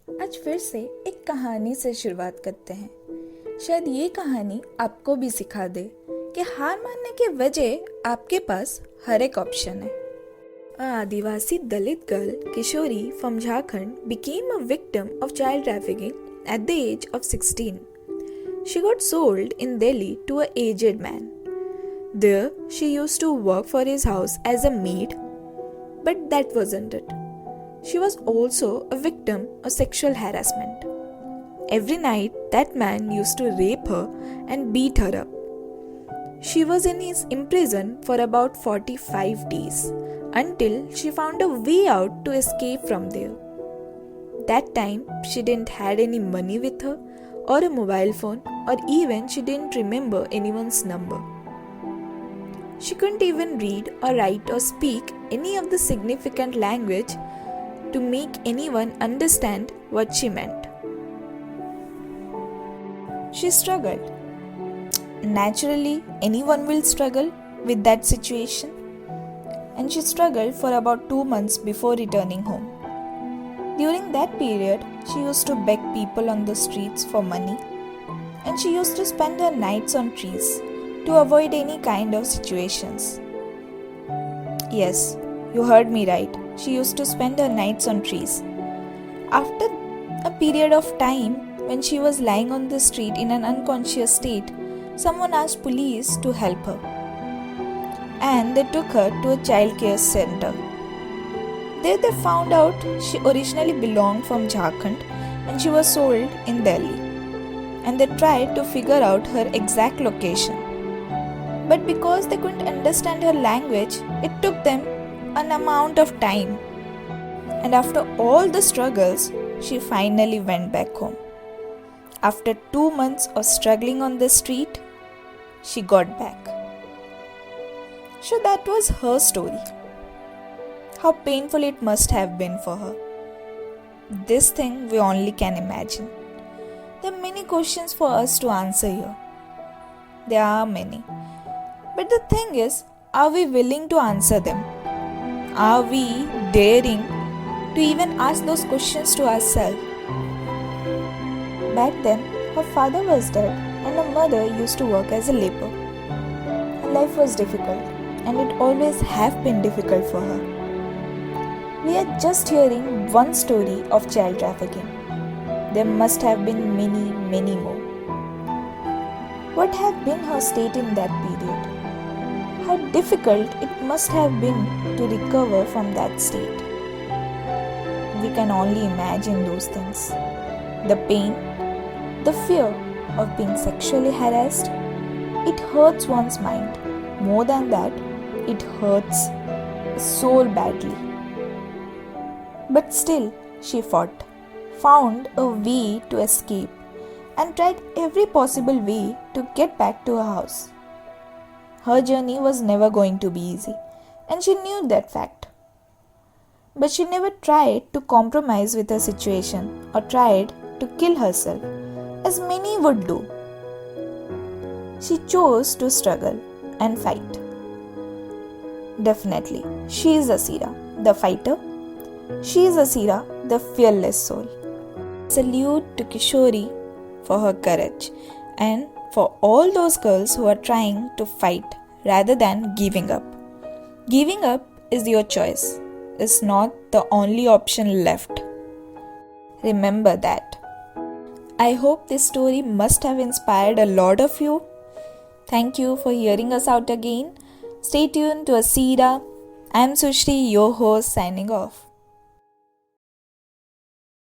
आज फिर से एक कहानी से शुरुआत करते हैं। शायद ये कहानी आपको भी सिखा दे कि हार मानने के वजह आपके पास हर एक ऑप्शन है। A Adivasi Dalit girl, Kishori from Jharkhand, became a victim of child trafficking at the age of 16. She got sold in Delhi to an aged man. There, she used to work for his house as a maid, but that wasn't it. She was also a victim of sexual harassment. Every night, that man used to rape her and beat her up. She was in his prison for about 45 days until she found a way out to escape from there. That time, she didn't had any money with her or a mobile phone, or even she didn't remember anyone's number. She couldn't even read or write or speak any of the significant language to make anyone understand what she meant. She struggled. Naturally, anyone will struggle with that situation. And she struggled for about 2 months before returning home. During that period, she used to beg people on the streets for money, and she used to spend her nights on trees to avoid any kind of situations. Yes, you heard me right. She used to spend her nights on trees. After a period of time, when she was lying on the street in an unconscious state, someone asked police to help her, and they took her to a child care center. There they found out she originally belonged from Jharkhand and she was sold in Delhi, and they tried to figure out her exact location. But because they couldn't understand her language, it took them an amount of time. And after all the struggles, she finally went back home. After 2 months of struggling on the street, she got back. So that was her story. How painful it must have been for her. This thing we only can imagine. There are many questions for us to answer here. There are many. But the thing is, are we willing to answer them? Are we daring to even ask those questions to ourselves? Back then, her father was dead and her mother used to work as a laborer. Her life was difficult, and it always have been difficult for her. We are just hearing one story of child trafficking. There must have been many, many more. What have been her state in that period? How difficult it must have been to recover from that state. We can only imagine those things. The pain, the fear of being sexually harassed, it hurts one's mind. More than that, it hurts the soul badly. But still, she fought, found a way to escape, and tried every possible way to get back to her house. Her journey was never going to be easy, and she knew that fact. But she never tried to compromise with her situation or tried to kill herself, as many would do. She chose to struggle and fight. Definitely, she is Asira, the fighter. She is Asira, the fearless soul. Salute to Kishori for her courage and for all those girls who are trying to fight rather than giving up. Giving up is your choice. It's not the only option left. Remember that. I hope this story must have inspired a lot of you. Thank you for hearing us out again. Stay tuned to Asira. I'm Sushri, your host, signing off.